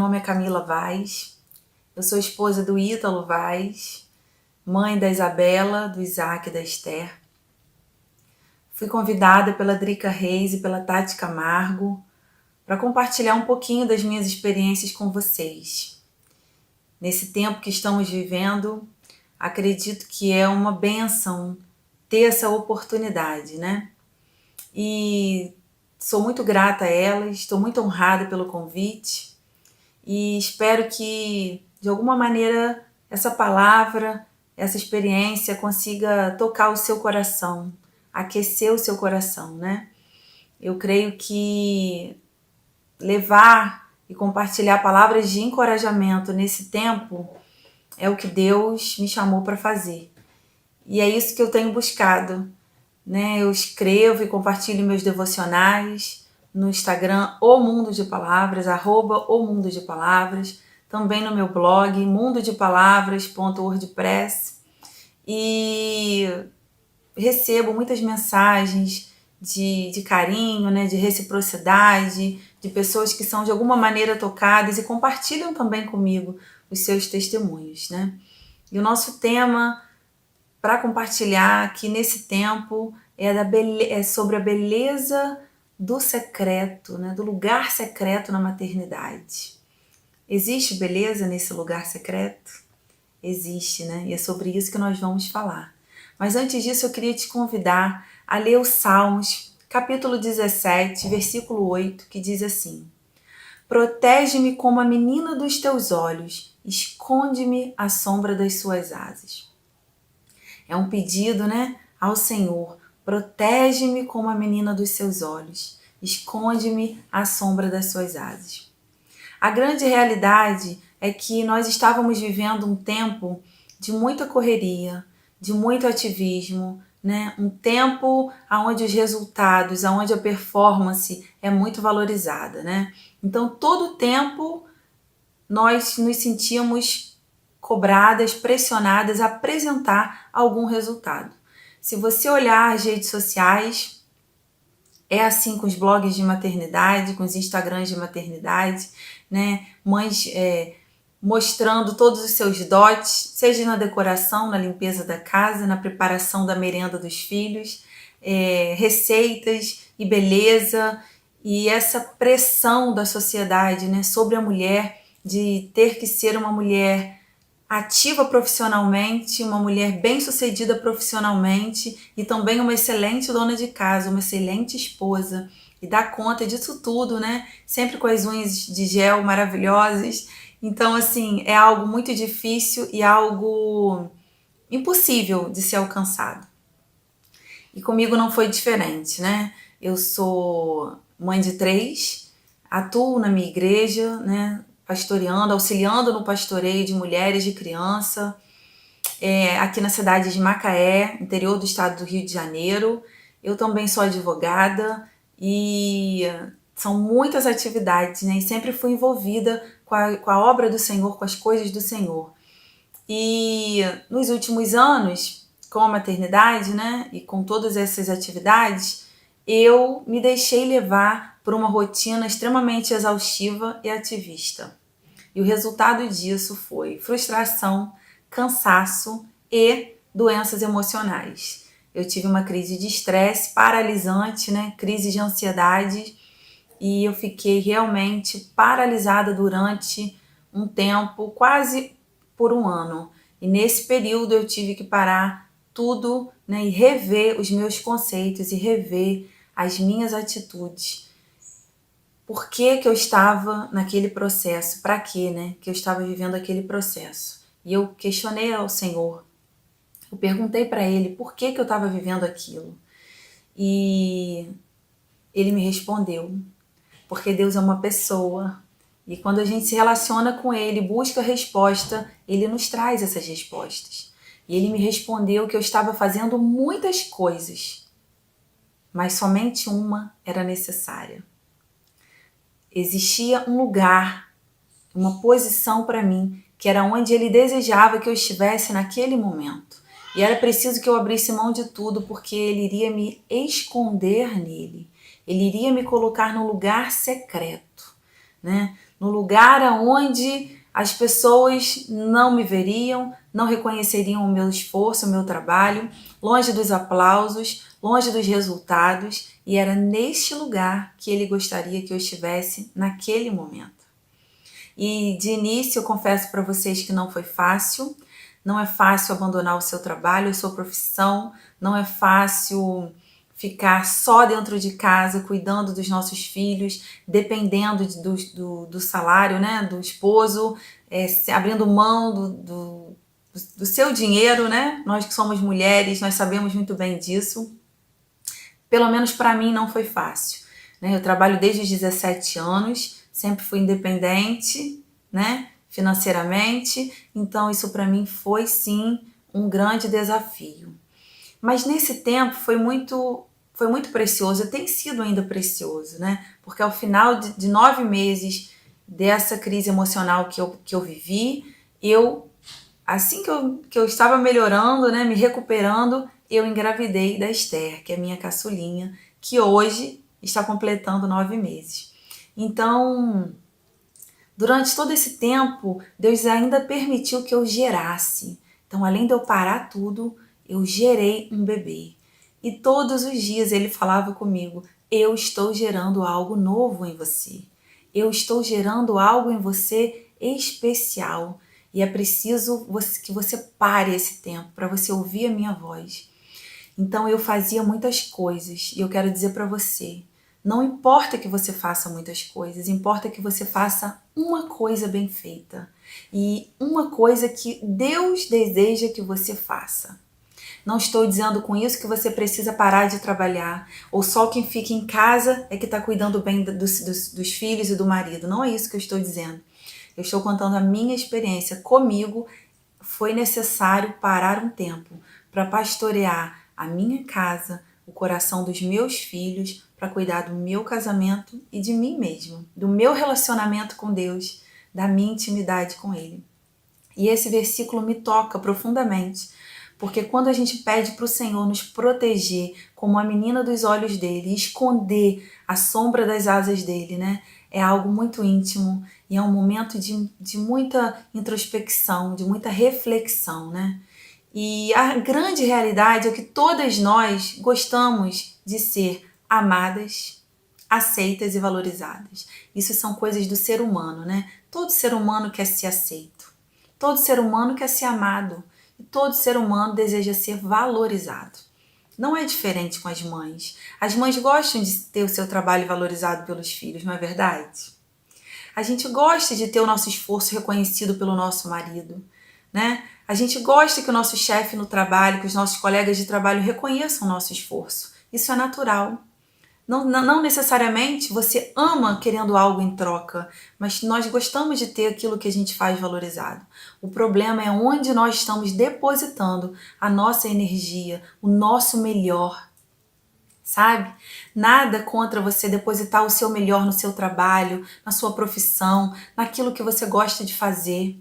nome é Camila Vaz, eu sou esposa do Ítalo Vaz, mãe da Isabela, do Isaac e da Esther. Fui convidada pela Drica Reis e pela Tati Camargo para compartilhar um pouquinho das minhas experiências com vocês. Nesse tempo que estamos vivendo, acredito que é uma bênção ter essa oportunidade, né? E sou muito grata a elas, estou muito honrada pelo convite e espero que, de alguma maneira, essa palavra, essa experiência consiga tocar o seu coração, aquecer o seu coração, né? Eu creio que levar e compartilhar palavras de encorajamento nesse tempo é o que Deus me chamou para fazer. E é isso que eu tenho buscado, né? Eu escrevo e compartilho meus devocionais no Instagram, O Mundo de Palavras, @O Mundo de Palavras, também no meu blog, mundodepalavras.wordpress, e recebo muitas mensagens de carinho, né, de reciprocidade, de pessoas que são de alguma maneira tocadas e compartilham também comigo os seus testemunhos, né? E o nosso tema para compartilhar aqui nesse tempo é sobre a beleza do secreto, né? Do lugar secreto na maternidade. Existe beleza nesse lugar secreto? Existe, né? E é sobre isso que nós vamos falar. Mas antes disso eu queria te convidar a ler os Salmos, capítulo 17, versículo 8, que diz assim: Protege-me como a menina dos teus olhos, esconde-me à sombra das suas asas. É um pedido, né, ao Senhor. Protege-me como a menina dos seus olhos. Esconde-me à sombra das suas asas. A grande realidade é que nós estávamos vivendo um tempo de muita correria, de muito ativismo, né? Um tempo onde os resultados, onde a performance é muito valorizada, né? Então, todo o tempo nós nos sentíamos cobradas, pressionadas a apresentar algum resultado. Se você olhar as redes sociais, é assim com os blogs de maternidade, com os Instagrams de maternidade, né? Mães mostrando todos os seus dotes, seja na decoração, na limpeza da casa, na preparação da merenda dos filhos, receitas e beleza, e essa pressão da sociedade, né, sobre a mulher de ter que ser uma mulher ativa profissionalmente, uma mulher bem-sucedida profissionalmente e também uma excelente dona de casa, uma excelente esposa, e dar conta disso tudo, né? Sempre com as unhas de gel maravilhosas. Então, assim, é algo muito difícil e algo impossível de ser alcançado. E comigo não foi diferente, né? Eu sou mãe de 3, atuo na minha igreja, né? Pastoreando, auxiliando no pastoreio de mulheres, de criança, aqui na cidade de Macaé, interior do estado do Rio de Janeiro. Eu também sou advogada e são muitas atividades, né? E sempre fui envolvida com a obra do Senhor, com as coisas do Senhor. E nos últimos anos, com a maternidade, né? E com todas essas atividades, eu me deixei levar por uma rotina extremamente exaustiva e ativista. E o resultado disso foi frustração, cansaço e doenças emocionais. Eu tive uma crise de estresse paralisante, né? Crise de ansiedade, e eu fiquei realmente paralisada durante um tempo, quase por um ano. E nesse período eu tive que parar tudo, né? E rever os meus conceitos e rever as minhas atitudes. Por que eu estava naquele processo? Para quê, né? Que eu estava vivendo aquele processo? E eu questionei ao Senhor. Eu perguntei para Ele por que eu estava vivendo aquilo. E Ele me respondeu. Porque Deus é uma pessoa. E quando a gente se relaciona com Ele, busca resposta, Ele nos traz essas respostas. E Ele me respondeu que eu estava fazendo muitas coisas, mas somente uma era necessária. Existia um lugar, uma posição para mim, que era onde Ele desejava que eu estivesse naquele momento. E era preciso que eu abrisse mão de tudo, porque Ele iria me esconder nele. Ele iria me colocar no lugar secreto, né? no lugar aonde as pessoas não me veriam, não reconheceriam o meu esforço, o meu trabalho, longe dos aplausos, longe dos resultados, e era neste lugar que ele gostaria que eu estivesse naquele momento. E de início eu confesso para vocês que não foi fácil, não é fácil abandonar o seu trabalho, a sua profissão, não é fácil ficar só dentro de casa, cuidando dos nossos filhos, dependendo do salário, né, do esposo, abrindo mão do seu dinheiro, né? Nós que somos mulheres, nós sabemos muito bem disso. Pelo menos para mim não foi fácil, né? Eu trabalho desde os 17 anos, sempre fui independente, né, financeiramente, então isso para mim foi sim um grande desafio. Mas nesse tempo foi muito precioso, tem sido ainda precioso, né? Porque ao final de 9 meses dessa crise emocional que eu vivi, assim que eu estava melhorando, né, me recuperando, eu engravidei da Esther, que é minha caçulinha, que hoje está completando 9 meses. Então, durante todo esse tempo, Deus ainda permitiu que eu gerasse. Então, além de eu parar tudo, eu gerei um bebê. E todos os dias ele falava comigo: eu estou gerando algo novo em você. Eu estou gerando algo em você especial. E é preciso que você pare esse tempo para você ouvir a minha voz. Então eu fazia muitas coisas e eu quero dizer para você, não importa que você faça muitas coisas, importa que você faça uma coisa bem feita e uma coisa que Deus deseja que você faça. Não estou dizendo com isso que você precisa parar de trabalhar, ou só quem fica em casa é que está cuidando bem dos filhos e do marido. Não é isso que eu estou dizendo. Eu estou contando a minha experiência. Comigo foi necessário parar um tempo para pastorear a minha casa, o coração dos meus filhos, para cuidar do meu casamento e de mim mesmo, do meu relacionamento com Deus, da minha intimidade com Ele. E esse versículo me toca profundamente, porque quando a gente pede para o Senhor nos proteger como a menina dos olhos dele, esconder a sombra das asas dele, né? É algo muito íntimo e é um momento de muita introspecção, de muita reflexão, né? E a grande realidade é que todas nós gostamos de ser amadas, aceitas e valorizadas. Isso são coisas do ser humano, né? Todo ser humano quer ser aceito. Todo ser humano quer ser amado. E todo ser humano deseja ser valorizado. Não é diferente com as mães. As mães gostam de ter o seu trabalho valorizado pelos filhos, não é verdade? A gente gosta de ter o nosso esforço reconhecido pelo nosso marido, né? A gente gosta que o nosso chefe no trabalho, que os nossos colegas de trabalho reconheçam o nosso esforço. Isso é natural. Não necessariamente você ama querendo algo em troca, mas nós gostamos de ter aquilo que a gente faz valorizado. O problema é onde nós estamos depositando a nossa energia, o nosso melhor, sabe? Nada contra você depositar o seu melhor no seu trabalho, na sua profissão, naquilo que você gosta de fazer.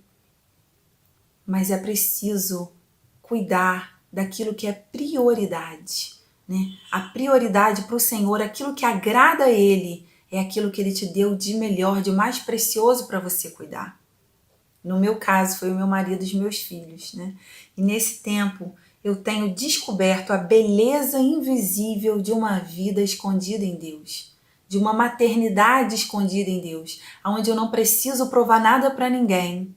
Mas é preciso cuidar daquilo que é prioridade, né? A prioridade para o Senhor, aquilo que agrada a Ele, é aquilo que Ele te deu de melhor, de mais precioso para você cuidar. No meu caso, foi o meu marido e os meus filhos, né? E nesse tempo, eu tenho descoberto a beleza invisível de uma vida escondida em Deus, de uma maternidade escondida em Deus, onde eu não preciso provar nada para ninguém,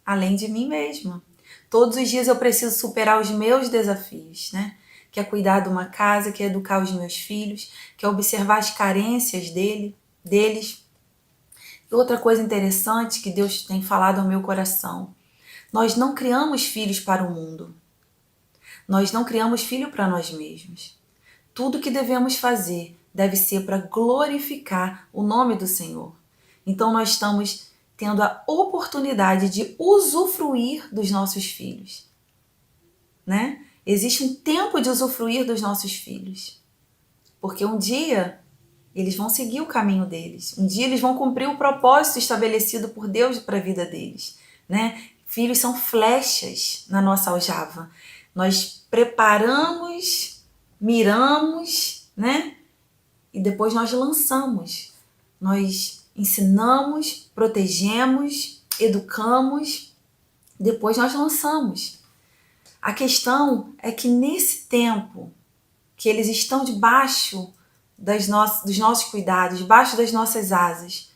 além de mim mesma. Todos os dias eu preciso superar os meus desafios, né? Que é cuidar de uma casa, que é educar os meus filhos, que é observar as carências deles. E outra coisa interessante que Deus tem falado ao meu coração: nós não criamos filhos para o mundo. Nós não criamos filho para nós mesmos. Tudo que devemos fazer deve ser para glorificar o nome do Senhor. Então nós estamos tendo a oportunidade de usufruir dos nossos filhos, né? Existe um tempo de usufruir dos nossos filhos, porque um dia eles vão seguir o caminho deles, um dia eles vão cumprir o propósito estabelecido por Deus para a vida deles, né? Filhos são flechas na nossa aljava. Nós preparamos, miramos, né? E depois nós lançamos. Nós ensinamos, protegemos, educamos, depois nós lançamos. A questão é que nesse tempo que eles estão debaixo dos nossos cuidados, debaixo das nossas asas,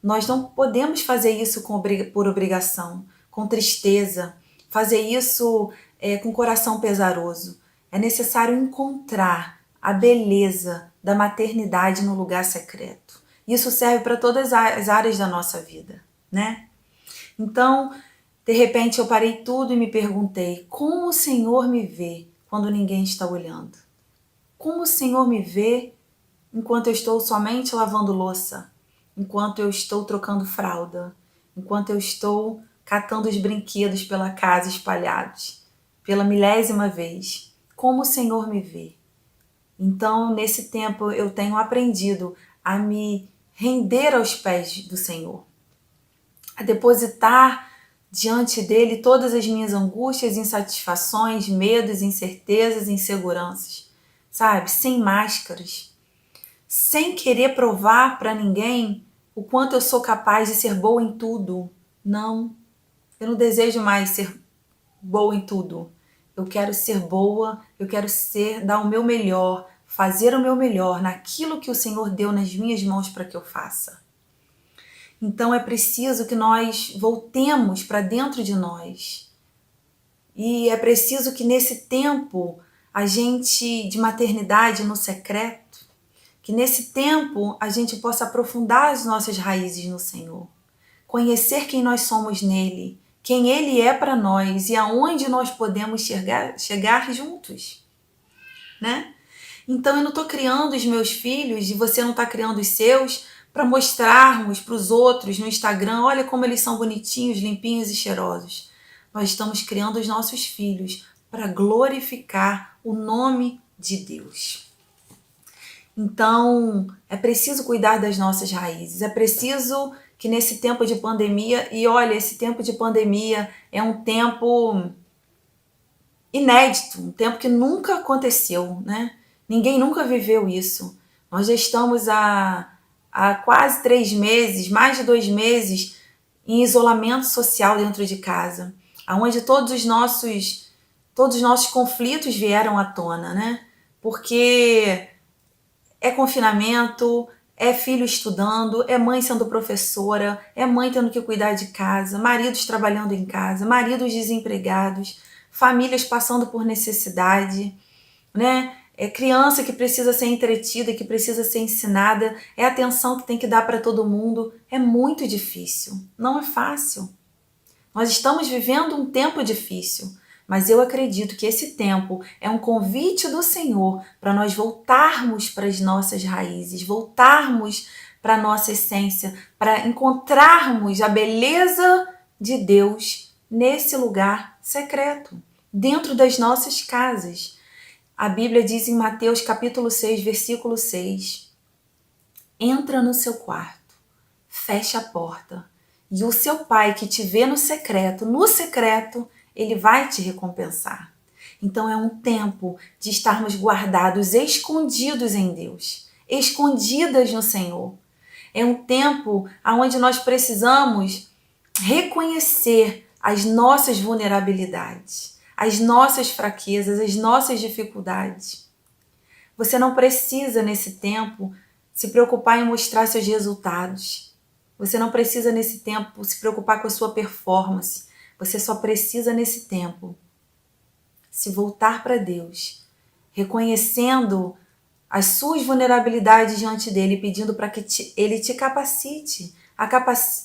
nós não podemos fazer isso por obrigação, com tristeza, fazer isso com coração pesaroso. É necessário encontrar a beleza da maternidade no lugar secreto. Isso serve para todas as áreas da nossa vida, né? Então, de repente eu parei tudo e me perguntei: como o Senhor me vê quando ninguém está olhando? Como o Senhor me vê enquanto eu estou somente lavando louça? Enquanto eu estou trocando fralda? Enquanto eu estou catando os brinquedos pela casa espalhados? Pela 1000ª vez. Como o Senhor me vê? Então, nesse tempo, eu tenho aprendido a me render aos pés do Senhor, a depositar diante dele todas as minhas angústias, insatisfações, medos, incertezas, inseguranças, sabe? Sem máscaras, sem querer provar para ninguém o quanto eu sou capaz de ser boa em tudo. Não, eu não desejo mais ser boa em tudo. Eu quero ser boa, eu quero dar o meu melhor, fazer o meu melhor naquilo que o Senhor deu nas minhas mãos para que eu faça. Então é preciso que nós voltemos para dentro de nós. E é preciso que nesse tempo de maternidade no secreto, que nesse tempo a gente possa aprofundar as nossas raízes no Senhor, conhecer quem nós somos nele, quem ele é para nós e aonde nós podemos chegar juntos, né? Então eu não estou criando os meus filhos e você não está criando os seus para mostrarmos para os outros no Instagram: olha como eles são bonitinhos, limpinhos e cheirosos. Nós estamos criando os nossos filhos para glorificar o nome de Deus. Então, é preciso cuidar das nossas raízes, é preciso que nesse tempo de pandemia, e olha, esse tempo de pandemia é um tempo inédito, um tempo que nunca aconteceu, né? Ninguém nunca viveu isso. Nós já estamos há quase 3 meses, mais de 2 meses, em isolamento social dentro de casa, onde todos os nossos conflitos vieram à tona, né? Porque é confinamento, é filho estudando, é mãe sendo professora, é mãe tendo que cuidar de casa, maridos trabalhando em casa, maridos desempregados, famílias passando por necessidade, né? É criança que precisa ser entretida, que precisa ser ensinada, é atenção que tem que dar para todo mundo. É muito difícil, não é fácil. Nós estamos vivendo um tempo difícil, mas eu acredito que esse tempo é um convite do Senhor para nós voltarmos para as nossas raízes, voltarmos para a nossa essência, para encontrarmos a beleza de Deus nesse lugar secreto, dentro das nossas casas. A Bíblia diz em Mateus capítulo 6, versículo 6, entra no seu quarto, fecha a porta, e o seu pai que te vê no secreto, ele vai te recompensar. Então é um tempo de estarmos guardados, escondidos em Deus, escondidas no Senhor. É um tempo onde nós precisamos reconhecer as nossas vulnerabilidades, as nossas fraquezas, as nossas dificuldades. Você não precisa, nesse tempo, se preocupar em mostrar seus resultados. Você não precisa, nesse tempo, se preocupar com a sua performance. Você só precisa, nesse tempo, se voltar para Deus, reconhecendo as suas vulnerabilidades diante dele, pedindo para que ele te capacite,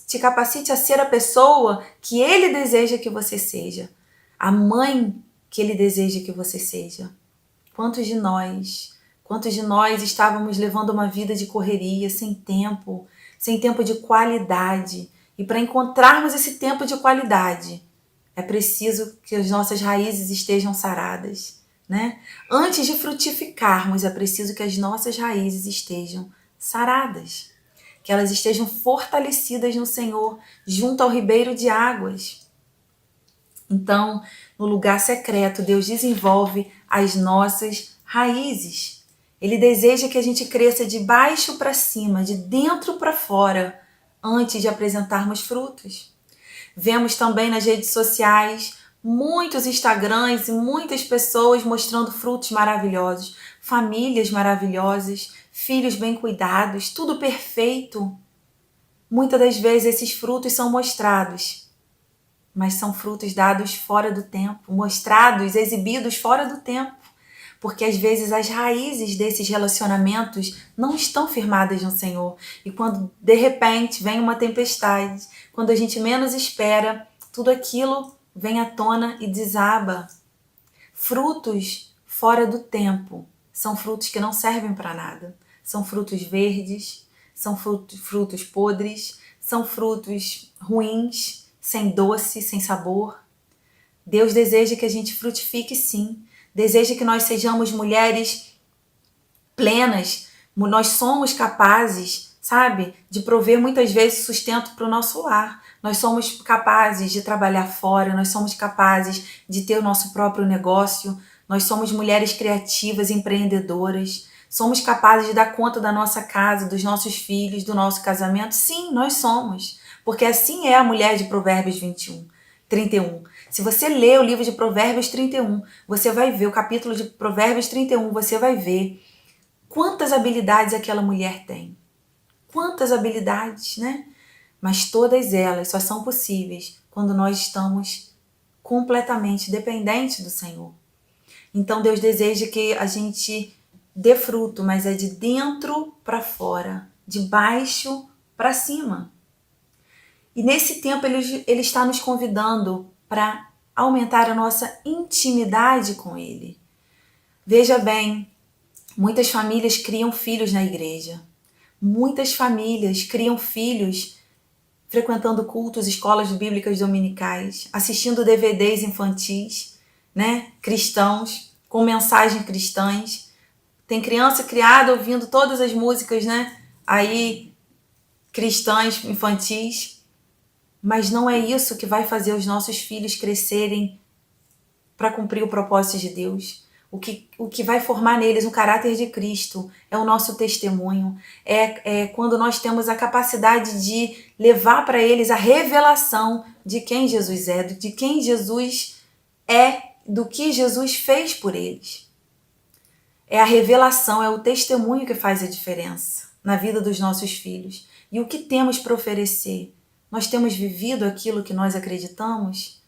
te capacite a ser a pessoa que ele deseja que você seja, a mãe que ele deseja que você seja. Quantos de nós estávamos levando uma vida de correria, sem tempo de qualidade. E para encontrarmos esse tempo de qualidade, é preciso que as nossas raízes estejam saradas, né? Antes de frutificarmos, é preciso que as nossas raízes estejam saradas, que elas estejam fortalecidas no Senhor, junto ao ribeiro de águas. Então, no lugar secreto, Deus desenvolve as nossas raízes. Ele deseja que a gente cresça de baixo para cima, de dentro para fora, antes de apresentarmos frutos. Vemos também nas redes sociais muitos Instagrams e muitas pessoas mostrando frutos maravilhosos, famílias maravilhosas, filhos bem cuidados, tudo perfeito. Muitas das vezes esses frutos são mostrados, mas são frutos dados fora do tempo, mostrados, exibidos fora do tempo, porque às vezes as raízes desses relacionamentos não estão firmadas no Senhor. E quando de repente vem uma tempestade, quando a gente menos espera, tudo aquilo vem à tona e desaba. Frutos fora do tempo são frutos que não servem para nada. São frutos verdes, são frutos podres, são frutos ruins, sem doce, sem sabor. Deus deseja que a gente frutifique sim. Deseja que nós sejamos mulheres plenas. Nós somos capazes, sabe, de prover muitas vezes sustento para o nosso lar. Nós somos capazes de trabalhar fora, nós somos capazes de ter o nosso próprio negócio. Nós somos mulheres criativas, empreendedoras. Somos capazes de dar conta da nossa casa, dos nossos filhos, do nosso casamento? Sim, nós somos. Porque assim é a mulher de Provérbios 31. Se você ler o livro de Provérbios 31, você vai ver, o capítulo de Provérbios 31, você vai ver quantas habilidades aquela mulher tem. Quantas habilidades, né? Mas todas elas só são possíveis quando nós estamos completamente dependentes do Senhor. Então Deus deseja que a gente dê fruto, mas é de dentro para fora, de baixo para cima. E nesse tempo ele está nos convidando para aumentar a nossa intimidade com Ele. Veja bem, muitas famílias criam filhos na igreja. Muitas famílias criam filhos frequentando cultos, escolas bíblicas dominicais, assistindo DVDs infantis, né, cristãos, com mensagens cristãs. Tem criança criada ouvindo todas as músicas, né, aí cristãs, infantis. Mas não é isso que vai fazer os nossos filhos crescerem para cumprir o propósito de Deus. O que vai formar neles o caráter de Cristo é o nosso testemunho. É quando nós temos a capacidade de levar para eles a revelação de quem Jesus é, de quem Jesus é, do que Jesus fez por eles. É a revelação, é o testemunho que faz a diferença na vida dos nossos filhos. E o que temos para oferecer? Nós temos vivido aquilo que nós acreditamos?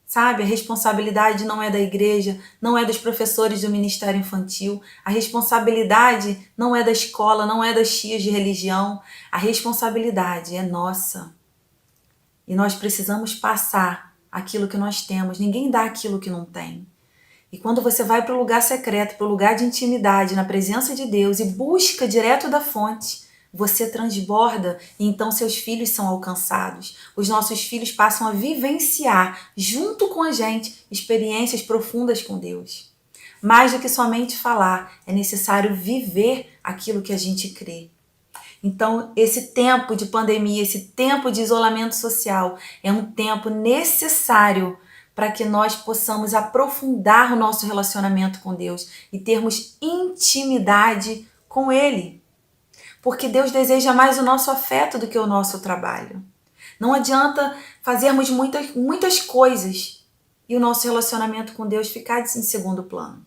Sabe, a responsabilidade não é da igreja, não é dos professores do ministério infantil, a responsabilidade não é da escola, não é das tias de religião, a responsabilidade é nossa. E nós precisamos passar aquilo que nós temos, ninguém dá aquilo que não tem. E quando você vai para o lugar secreto, para o lugar de intimidade, na presença de Deus e busca direto da fonte, você transborda e então seus filhos são alcançados. Os nossos filhos passam a vivenciar, junto com a gente, experiências profundas com Deus. Mais do que somente falar, é necessário viver aquilo que a gente crê. Então, esse tempo de pandemia, esse tempo de isolamento social, é um tempo necessário para que nós possamos aprofundar o nosso relacionamento com Deus e termos intimidade com Ele. Porque Deus deseja mais o nosso afeto do que o nosso trabalho. Não adianta fazermos muitas coisas e o nosso relacionamento com Deus ficar em segundo plano.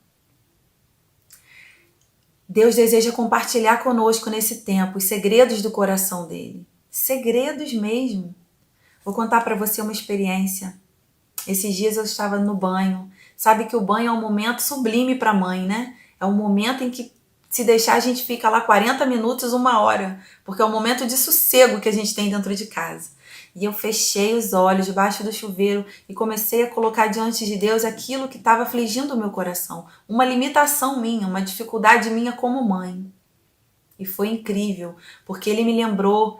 Deus deseja compartilhar conosco nesse tempo os segredos do coração dele. Segredos mesmo. Vou contar para você uma experiência. Esses dias eu estava no banho. Sabe que o banho é um momento sublime para a mãe, né? É um momento em que, se deixar, a gente fica lá 40 minutos, 1 hora, porque é um momento de sossego que a gente tem dentro de casa. E eu fechei os olhos debaixo do chuveiro e comecei a colocar diante de Deus aquilo que estava afligindo o meu coração. Uma limitação minha, uma dificuldade minha como mãe. E foi incrível, porque ele me lembrou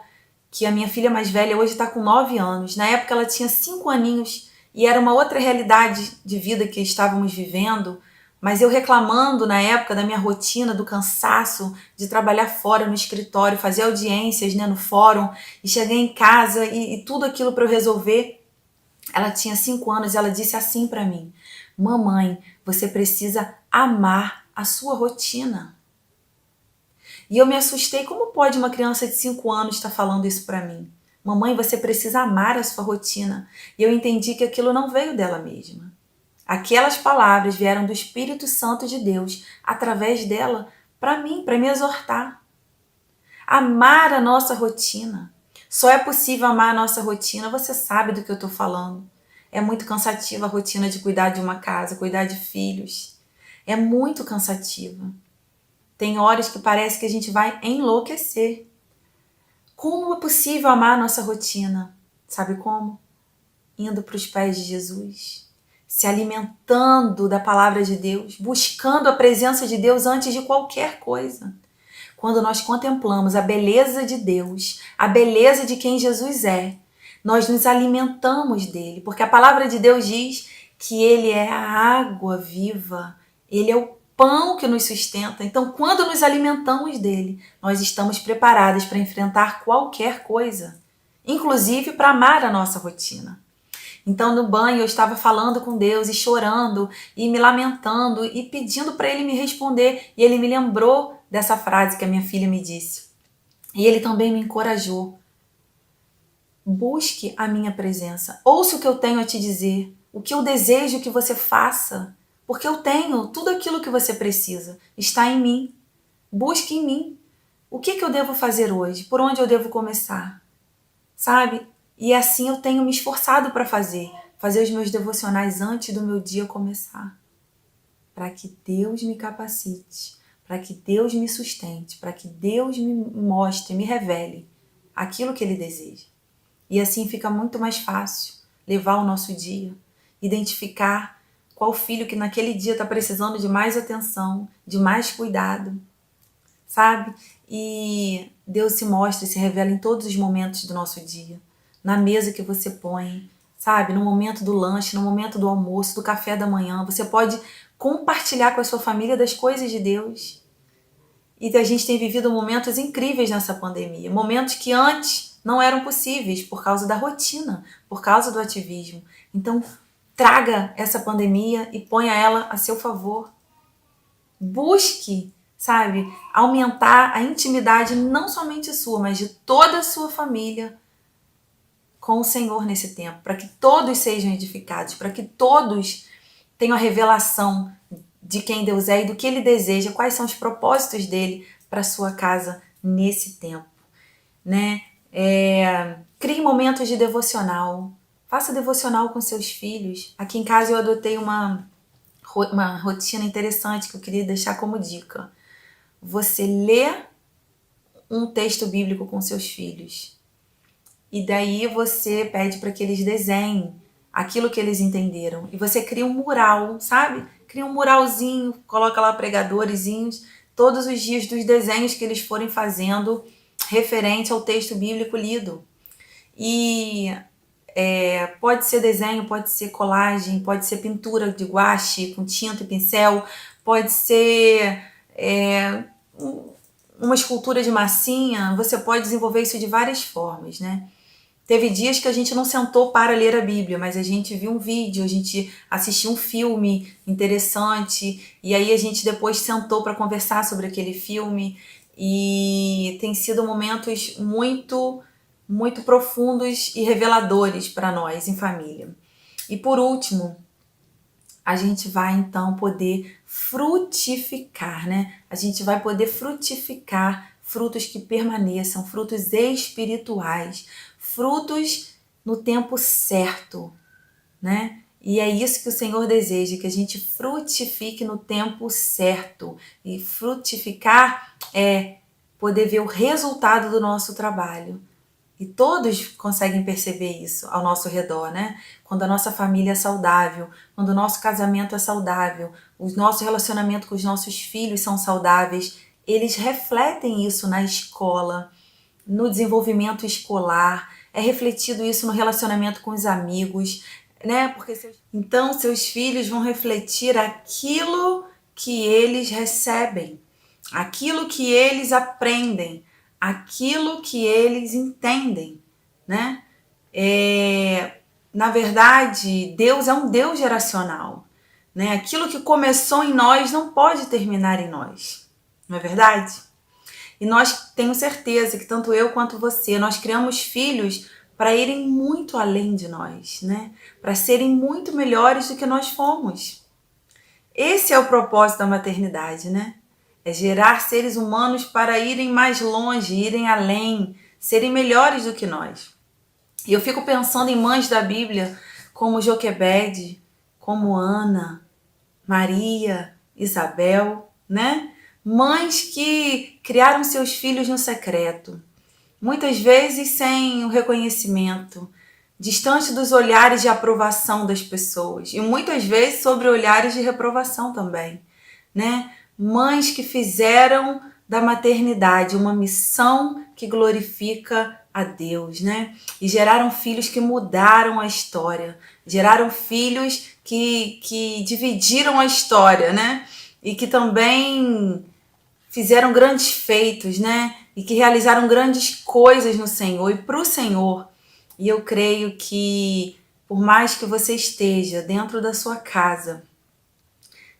que a minha filha mais velha hoje está com 9 anos. Na época ela tinha 5 aninhos e era uma outra realidade de vida que estávamos vivendo. Mas eu reclamando na época da minha rotina, do cansaço de trabalhar fora no escritório, fazer audiências, né, no fórum, e cheguei em casa e tudo aquilo para eu resolver. Ela tinha 5 anos e ela disse assim para mim: mamãe, você precisa amar a sua rotina. E eu me assustei, como pode uma criança de 5 anos estar falando isso para mim? Mamãe, você precisa amar a sua rotina. E eu entendi que aquilo não veio dela mesma. Aquelas palavras vieram do Espírito Santo de Deus, através dela, para mim, para me exortar. Amar a nossa rotina. Só é possível amar a nossa rotina, você sabe do que eu estou falando. É muito cansativa a rotina de cuidar de uma casa, cuidar de filhos. É muito cansativa. Tem horas que parece que a gente vai enlouquecer. Como é possível amar a nossa rotina? Sabe como? Indo para os pés de Jesus, se alimentando da palavra de Deus, buscando a presença de Deus antes de qualquer coisa. Quando nós contemplamos a beleza de Deus, a beleza de quem Jesus é, nós nos alimentamos dele, porque a palavra de Deus diz que ele é a água viva, ele é o pão que nos sustenta. Então, quando nos alimentamos dele, nós estamos preparados para enfrentar qualquer coisa, inclusive para amar a nossa rotina. Então, no banho, eu estava falando com Deus e chorando e me lamentando e pedindo para ele me responder. E ele me lembrou dessa frase que a minha filha me disse. E ele também me encorajou. Busque a minha presença. Ouça o que eu tenho a te dizer. O que eu desejo que você faça. Porque eu tenho tudo aquilo que você precisa. Está em mim. Busque em mim. O que eu devo fazer hoje? Por onde eu devo começar? Sabe? E assim eu tenho me esforçado para fazer os meus devocionais antes do meu dia começar. Para que Deus me capacite, para que Deus me sustente, para que Deus me mostre, me revele aquilo que Ele deseja. E assim fica muito mais fácil levar o nosso dia, identificar qual filho que naquele dia está precisando de mais atenção, de mais cuidado, sabe? E Deus se mostra e se revela em todos os momentos do nosso dia. Na mesa que você põe, sabe? No momento do lanche, no momento do almoço, do café da manhã. Você pode compartilhar com a sua família das coisas de Deus. E a gente tem vivido momentos incríveis nessa pandemia. Momentos que antes não eram possíveis por causa da rotina, por causa do ativismo. Então, traga essa pandemia e ponha ela a seu favor. Busque, sabe, aumentar a intimidade não somente sua, mas de toda a sua família com o Senhor nesse tempo, para que todos sejam edificados, para que todos tenham a revelação de quem Deus é e do que Ele deseja, quais são os propósitos dele para a sua casa nesse tempo, né? Crie momentos de devocional, faça devocional com seus filhos. Aqui em casa eu adotei uma rotina interessante que eu queria deixar como dica. Você lê um texto bíblico com seus filhos. E daí você pede para que eles desenhem aquilo que eles entenderam. E você cria um mural, sabe? Cria um muralzinho, coloca lá pregadorzinhos, todos os dias dos desenhos que eles forem fazendo referente ao texto bíblico lido. E pode ser desenho, pode ser colagem, pode ser pintura de guache com tinta e pincel, pode ser uma escultura de massinha. Você pode desenvolver isso de várias formas, né? Teve dias que a gente não sentou para ler a Bíblia, mas a gente viu um vídeo, a gente assistiu um filme interessante, e aí a gente depois sentou para conversar sobre aquele filme, e tem sido momentos muito, muito profundos e reveladores para nós em família. E por último, a gente vai então poder frutificar, né? A gente vai poder frutificar frutos que permaneçam, frutos espirituais, frutos no tempo certo, né? E é isso que o Senhor deseja, que a gente frutifique no tempo certo. E frutificar é poder ver o resultado do nosso trabalho. E todos conseguem perceber isso ao nosso redor, né? Quando a nossa família é saudável, quando o nosso casamento é saudável, o nosso relacionamento com os nossos filhos são saudáveis, eles refletem isso na escola, no desenvolvimento escolar, é refletido isso no relacionamento com os amigos, né? Porque então seus filhos vão refletir aquilo que eles recebem, aquilo que eles aprendem, aquilo que eles entendem, né? Na verdade, Deus é um Deus geracional, né? Aquilo que começou em nós não pode terminar em nós, não é verdade? E nós, tenho certeza que tanto eu quanto você, nós criamos filhos para irem muito além de nós, né? Para serem muito melhores do que nós fomos. Esse é o propósito da maternidade, né? É gerar seres humanos para irem mais longe, irem além, serem melhores do que nós. E eu fico pensando em mães da Bíblia como Joquebede, como Ana, Maria, Isabel, né? Mães que criaram seus filhos no secreto, muitas vezes sem o reconhecimento, distante dos olhares de aprovação das pessoas e muitas vezes sobre olhares de reprovação também, né? Mães que fizeram da maternidade uma missão que glorifica a Deus, né? E geraram filhos que mudaram a história, geraram filhos que dividiram a história, né? E que também fizeram grandes feitos, né? E que realizaram grandes coisas no Senhor e para o Senhor. E eu creio que, por mais que você esteja dentro da sua casa,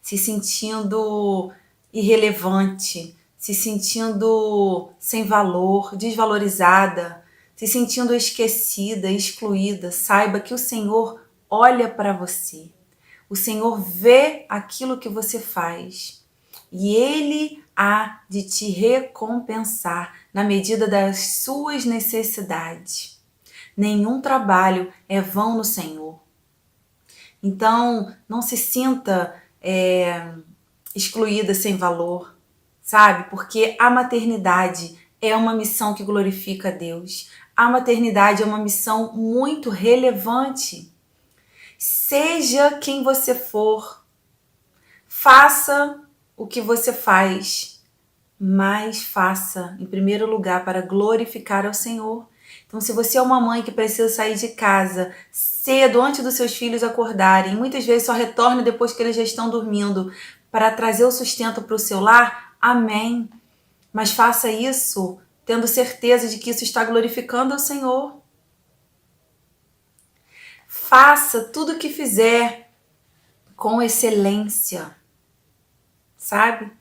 se sentindo irrelevante, se sentindo sem valor, desvalorizada, se sentindo esquecida, excluída, saiba que o Senhor olha para você. O Senhor vê aquilo que você faz e Ele há de te recompensar na medida das suas necessidades. Nenhum trabalho é vão no Senhor. Então, não se sinta excluída, sem valor, sabe? Porque a maternidade é uma missão que glorifica a Deus. A maternidade é uma missão muito relevante. Seja quem você for, faça o que você faz, mas faça, em primeiro lugar, para glorificar ao Senhor. Então, se você é uma mãe que precisa sair de casa cedo, antes dos seus filhos acordarem, muitas vezes só retorna depois que eles já estão dormindo, para trazer o sustento para o seu lar, amém. Mas faça isso tendo certeza de que isso está glorificando ao Senhor. Faça tudo o que fizer com excelência, sabe?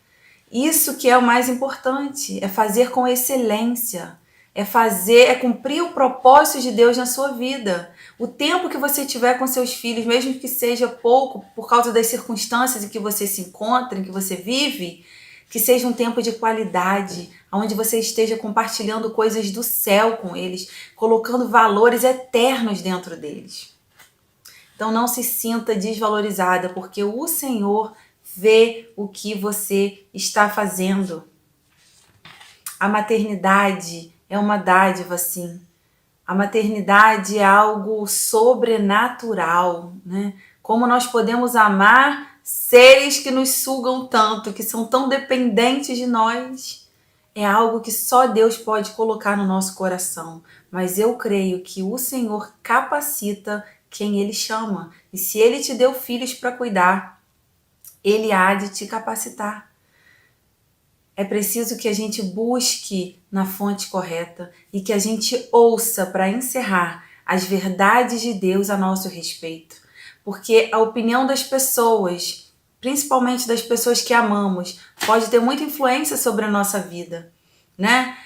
Isso que é o mais importante, é fazer com excelência, é cumprir o propósito de Deus na sua vida. O tempo que você tiver com seus filhos, mesmo que seja pouco, por causa das circunstâncias em que você se encontra, em que você vive, que seja um tempo de qualidade, onde você esteja compartilhando coisas do céu com eles, colocando valores eternos dentro deles. Então não se sinta desvalorizada, porque o Senhor vê o que você está fazendo. A maternidade é uma dádiva, sim. A maternidade é algo sobrenatural, né? Como nós podemos amar seres que nos sugam tanto, que são tão dependentes de nós. É algo que só Deus pode colocar no nosso coração. Mas eu creio que o Senhor capacita quem Ele chama. E se Ele te deu filhos para cuidar, Ele há de te capacitar. É preciso que a gente busque na fonte correta e que a gente ouça, para encerrar, as verdades de Deus a nosso respeito. Porque a opinião das pessoas, principalmente das pessoas que amamos, pode ter muita influência sobre a nossa vida, né?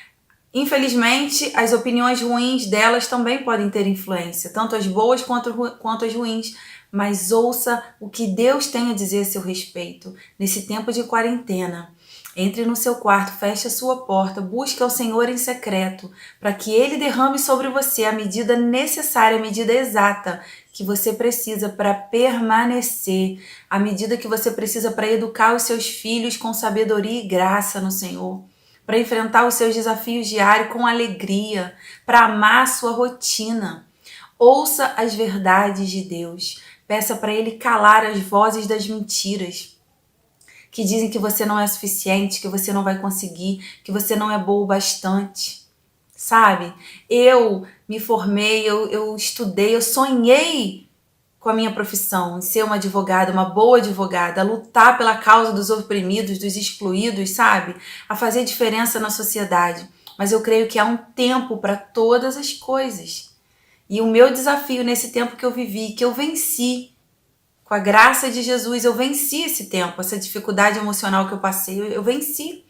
Infelizmente, as opiniões ruins delas também podem ter influência, tanto as boas quanto as ruins. Mas ouça o que Deus tem a dizer a seu respeito nesse tempo de quarentena. Entre no seu quarto, feche a sua porta, busque ao Senhor em secreto, para que Ele derrame sobre você a medida necessária, a medida exata que você precisa para permanecer, a medida que você precisa para educar os seus filhos com sabedoria e graça no Senhor, para enfrentar os seus desafios diários com alegria, para amar a sua rotina. Ouça as verdades de Deus. Peça para Ele calar as vozes das mentiras que dizem que você não é suficiente, que você não vai conseguir, que você não é boa o bastante. Sabe? Eu me formei, eu estudei, eu sonhei com a minha profissão, em ser uma advogada, uma boa advogada, a lutar pela causa dos oprimidos, dos excluídos, sabe? A fazer diferença na sociedade. Mas eu creio que há um tempo para todas as coisas. E o meu desafio nesse tempo que eu vivi, que eu venci, com a graça de Jesus, eu venci esse tempo, essa dificuldade emocional que eu passei, eu venci.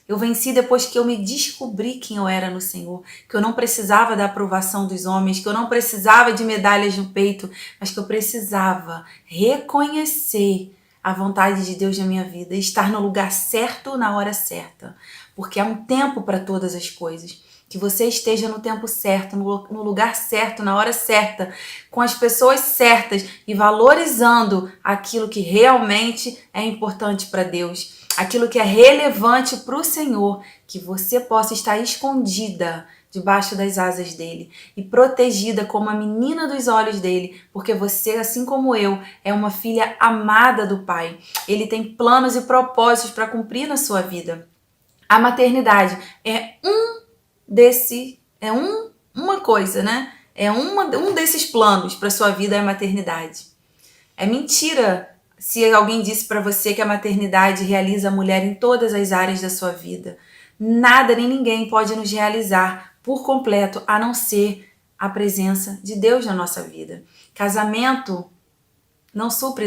Eu venci depois que eu me descobri quem eu era no Senhor, que eu não precisava da aprovação dos homens, que eu não precisava de medalhas no peito, mas que eu precisava reconhecer a vontade de Deus na minha vida e estar no lugar certo na hora certa, porque há um tempo para todas as coisas. Que você esteja no tempo certo, no lugar certo, na hora certa, com as pessoas certas e valorizando aquilo que realmente é importante para Deus, aquilo que é relevante para o Senhor, que você possa estar escondida debaixo das asas dele e protegida como a menina dos olhos dele, porque você, assim como eu, é uma filha amada do Pai. Ele tem planos e propósitos para cumprir na sua vida. A maternidade é uma coisa, né? Um desses planos para sua vida é a maternidade. É mentira se alguém disse para você que a maternidade realiza a mulher em todas as áreas da sua vida. Nada nem ninguém pode nos realizar por completo, a não ser a presença de Deus na nossa vida. Casamento não supre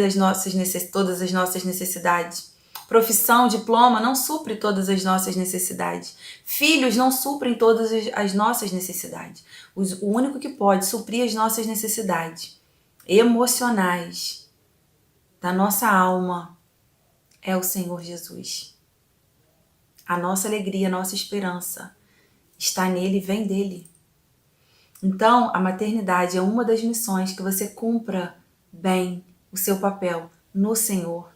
todas as nossas necessidades. Profissão, diploma não supre todas as nossas necessidades. Filhos não suprem todas as nossas necessidades. O único que pode suprir as nossas necessidades emocionais da nossa alma é o Senhor Jesus. A nossa alegria, a nossa esperança está nele e vem dele. Então, a maternidade é uma das missões que você cumpra bem o seu papel no Senhor.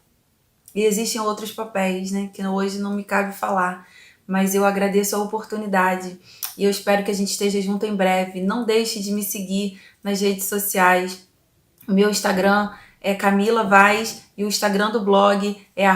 E existem outros papéis, né, que hoje não me cabe falar, mas eu agradeço a oportunidade e eu espero que a gente esteja junto em breve. Não deixe de me seguir nas redes sociais. O meu Instagram é Camila Vaz e o Instagram do blog é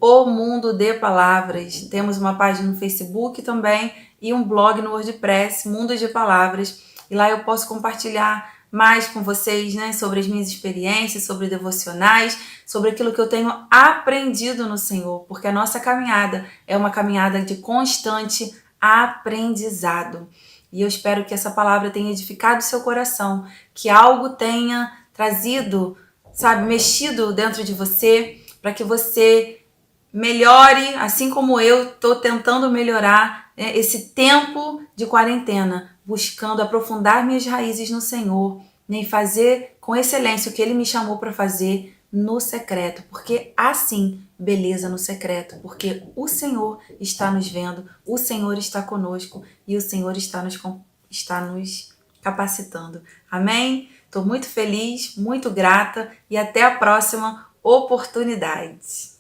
@omundodepalavras. Temos uma página no Facebook também e um blog no WordPress, Mundo de Palavras. E lá eu posso compartilhar mais com vocês, né, sobre as minhas experiências, sobre devocionais, sobre aquilo que eu tenho aprendido no Senhor, porque a nossa caminhada é uma caminhada de constante aprendizado. E eu espero que essa palavra tenha edificado o seu coração, que algo tenha trazido, sabe, mexido dentro de você, para que você melhore, assim como eu estou tentando melhorar, né, esse tempo de quarentena, buscando aprofundar minhas raízes no Senhor, né, e fazer com excelência o que Ele me chamou para fazer no secreto, porque há sim beleza no secreto, porque o Senhor está nos vendo, o Senhor está conosco e o Senhor está nos capacitando. Amém? Estou muito feliz, muito grata e até a próxima oportunidade.